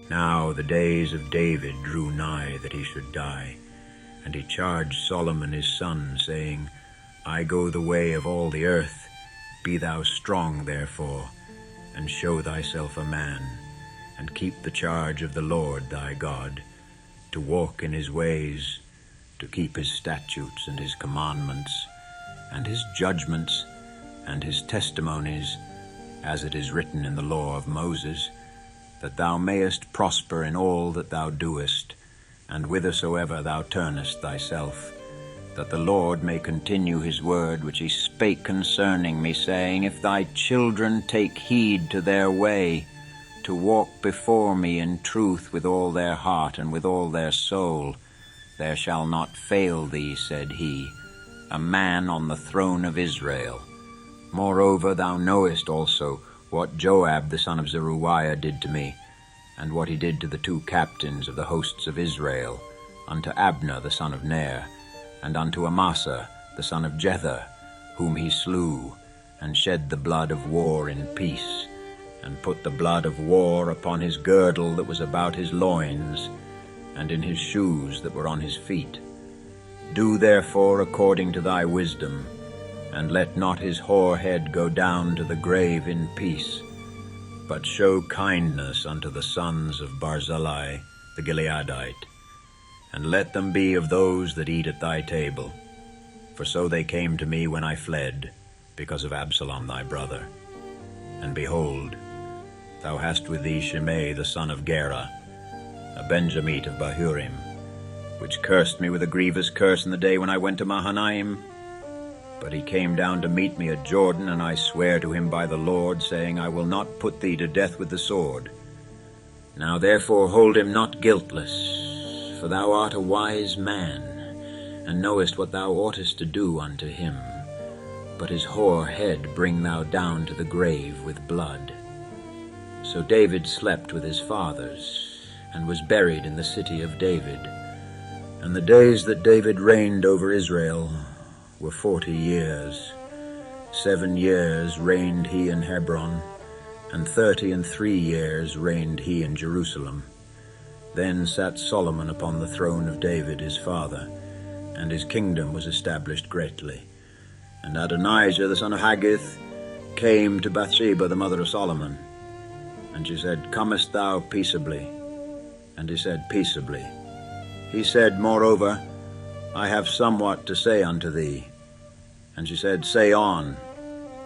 Now the days of David drew nigh that he should die, and he charged Solomon his son, saying, I go the way of all the earth. Be thou strong therefore, and show thyself a man, and keep the charge of the Lord thy God, to walk in his ways, to keep his statutes and his commandments, and his judgments, and his testimonies, as it is written in the law of Moses, that thou mayest prosper in all that thou doest, and whithersoever thou turnest thyself, that the Lord may continue his word which he spake concerning me, saying, If thy children take heed to their way, to walk before me in truth with all their heart and with all their soul, there shall not fail thee, said he, a man on the throne of Israel. Moreover, thou knowest also what Joab the son of Zeruiah did to me, and what he did to the 2 captains of the hosts of Israel, unto Abner the son of Ner, and unto Amasa the son of Jether, whom he slew, and shed the blood of war in peace, and put the blood of war upon his girdle that was about his loins, and in his shoes that were on his feet. Do therefore according to thy wisdom, and let not his hoar head go down to the grave in peace, but show kindness unto the sons of Barzillai the Gileadite, and let them be of those that eat at thy table. For so they came to me when I fled, because of Absalom thy brother. And behold, thou hast with thee Shimei the son of Gera, a Benjamite of Bahurim, which cursed me with a grievous curse in the day when I went to Mahanaim. But he came down to meet me at Jordan, and I swear to him by the Lord, saying, I will not put thee to death with the sword. Now therefore hold him not guiltless, for thou art a wise man, and knowest what thou oughtest to do unto him. But his hoar head bring thou down to the grave with blood. So David slept with his fathers, and was buried in the city of David. And the days that David reigned over Israel were 40 years. 7 years reigned he in Hebron, and 33 years reigned he in Jerusalem. Then sat Solomon upon the throne of David his father, and his kingdom was established greatly. And Adonijah the son of Haggith came to Bathsheba the mother of Solomon. And she said, Comest thou peaceably? And he said, Peaceably. He said, Moreover, I have somewhat to say unto thee. And she said, Say on.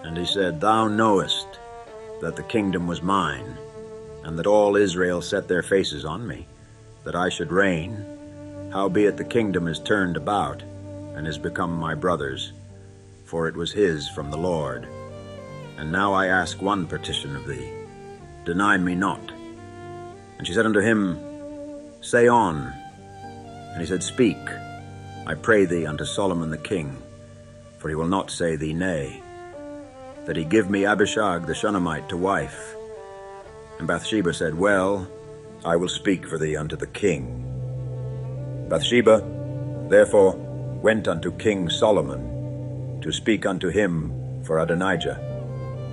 And he said, Thou knowest that the kingdom was mine, and that all Israel set their faces on me, that I should reign. Howbeit the kingdom is turned about, and is become my brother's, for it was his from the Lord. And now I ask one petition of thee, deny me not. And she said unto him, Say on. And he said, Speak, I pray thee, unto Solomon the king, for he will not say thee nay, that he give me Abishag the Shunammite to wife. And Bathsheba said, Well, I will speak for thee unto the king. Bathsheba therefore went unto King Solomon to speak unto him for Adonijah.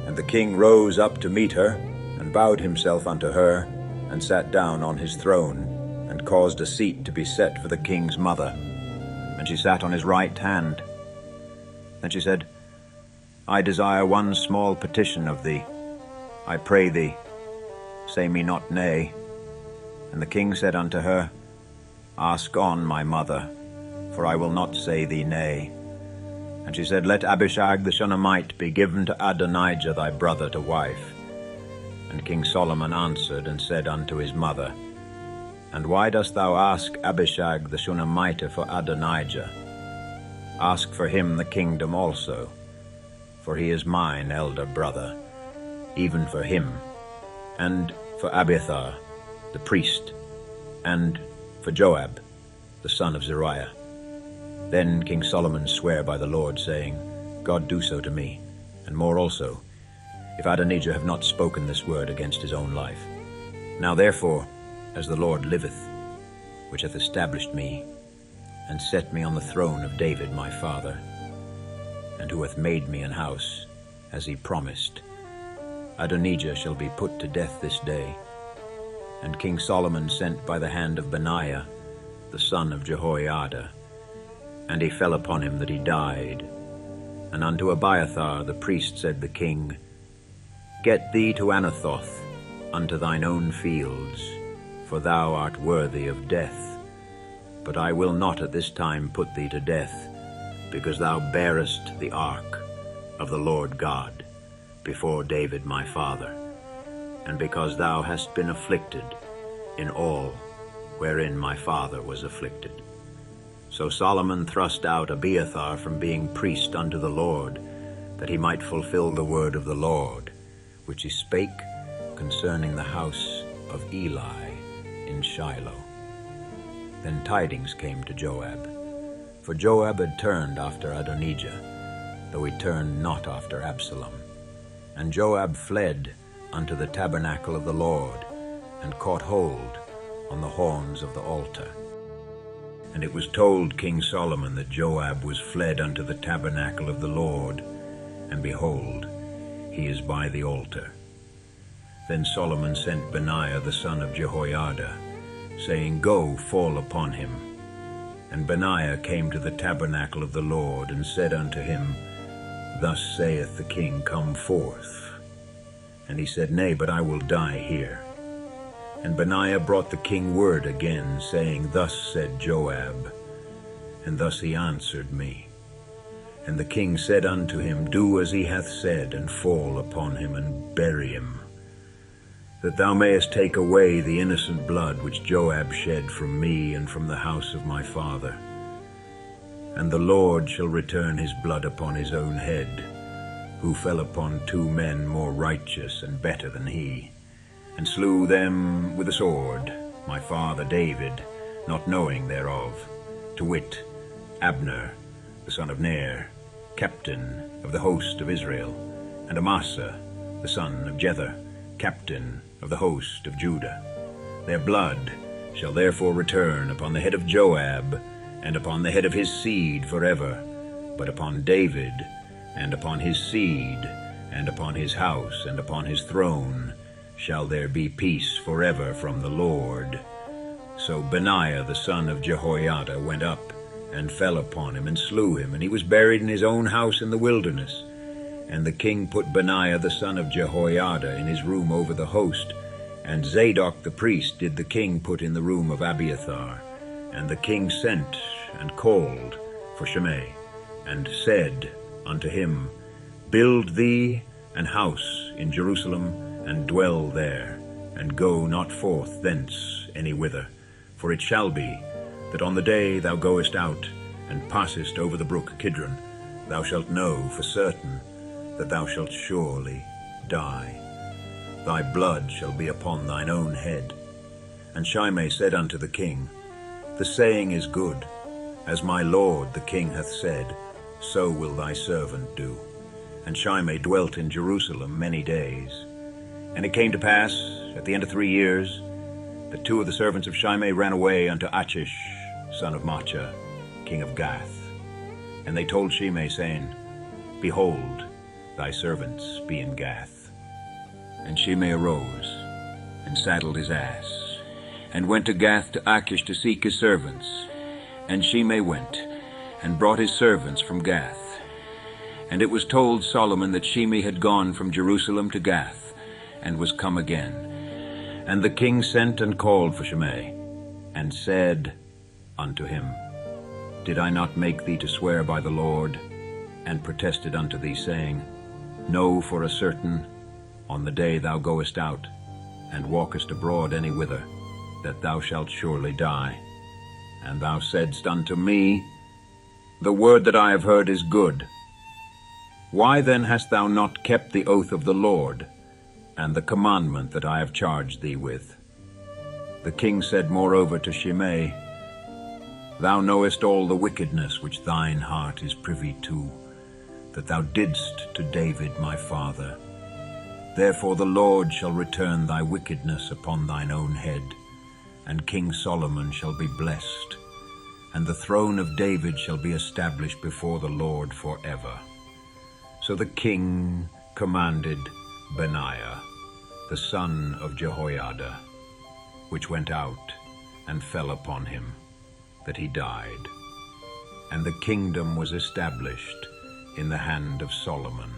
And the king rose up to meet her, and bowed himself unto her, and sat down on his throne, and caused a seat to be set for the king's mother. And she sat on his right hand. Then she said, I desire one small petition of thee. I pray thee, say me not nay. And the king said unto her, Ask on, my mother, for I will not say thee nay. And she said, Let Abishag the Shunammite be given to Adonijah thy brother to wife. And King Solomon answered and said unto his mother, And why dost thou ask Abishag the Shunammite for Adonijah? Ask for him the kingdom also, for he is mine elder brother, even for him, and for Abiathar the priest, and for Joab the son of Zeruiah. Then King Solomon sware by the Lord, saying, God do so to me, and more also, if Adonijah have not spoken this word against his own life. Now therefore, as the Lord liveth, which hath established me, and set me on the throne of David my father, and who hath made me an house, as he promised, Adonijah shall be put to death this day. And King Solomon sent by the hand of Benaiah, the son of Jehoiada. And he fell upon him that he died. And unto Abiathar the priest said the king, Get thee to Anathoth, unto thine own fields, for thou art worthy of death. But I will not at this time put thee to death, because thou bearest the ark of the Lord God before David my father, and because thou hast been afflicted in all wherein my father was afflicted. So Solomon thrust out Abiathar from being priest unto the Lord, that he might fulfill the word of the Lord, which he spake concerning the house of Eli in Shiloh. Then tidings came to Joab, for Joab had turned after Adonijah, though he turned not after Absalom. And Joab fled unto the tabernacle of the Lord, and caught hold on the horns of the altar. And it was told King Solomon that Joab was fled unto the tabernacle of the Lord, and behold, he is by the altar. Then Solomon sent Benaiah the son of Jehoiada, saying, Go, fall upon him. And Benaiah came to the tabernacle of the Lord, and said unto him, Thus saith the king, Come forth. And he said, Nay, but I will die here. And Benaiah brought the king word again, saying, Thus said Joab, and thus he answered me. And the king said unto him, Do as he hath said, and fall upon him, and bury him, that thou mayest take away the innocent blood which Joab shed from me and from the house of my father. And the Lord shall return his blood upon his own head, who fell upon 2 men more righteous and better than he, and slew them with a sword, my father David, not knowing thereof, to wit, Abner, the son of Ner, captain of the host of Israel, and Amasa, the son of Jether, captain of the host of Judah. Their blood shall therefore return upon the head of Joab, and upon the head of his seed forever, but upon David, and upon his seed, and upon his house, and upon his throne, shall there be peace forever from the Lord. So Benaiah the son of Jehoiada went up, and fell upon him, and slew him, and he was buried in his own house in the wilderness. And the king put Benaiah the son of Jehoiada in his room over the host, and Zadok the priest did the king put in the room of Abiathar. And the king sent and called for Shimei, and said unto him, Build thee an house in Jerusalem, and dwell there, and go not forth thence any whither. For it shall be, that on the day thou goest out, and passest over the brook Kidron, thou shalt know for certain that thou shalt surely die. Thy blood shall be upon thine own head. And Shimei said unto the king, The saying is good. As my lord the king hath said, so will thy servant do. And Shimei dwelt in Jerusalem many days. And it came to pass, at the end of 3 years, that 2 of the servants of Shimei ran away unto Achish, son of Maachah, king of Gath. And they told Shimei, saying, Behold, thy servants be in Gath. And Shimei arose, and saddled his ass, and went to Gath to Achish to seek his servants. And Shimei went, and brought his servants from Gath. And it was told Solomon that Shimei had gone from Jerusalem to Gath, and was come again. And the king sent and called for Shimei, and said unto him, Did I not make thee to swear by the Lord, and protested unto thee, saying, Know for a certain, on the day thou goest out, and walkest abroad any whither, that thou shalt surely die? And thou saidst unto me, The word that I have heard is good. Why then hast thou not kept the oath of the Lord, and the commandment that I have charged thee with? The king said moreover to Shimei, Thou knowest all the wickedness which thine heart is privy to, that thou didst to David my father. Therefore the Lord shall return thy wickedness upon thine own head, and King Solomon shall be blessed, and the throne of David shall be established before the Lord forever. So the king commanded Benaiah, the son of Jehoiada, which went out and fell upon him, that he died. And the kingdom was established in the hand of Solomon.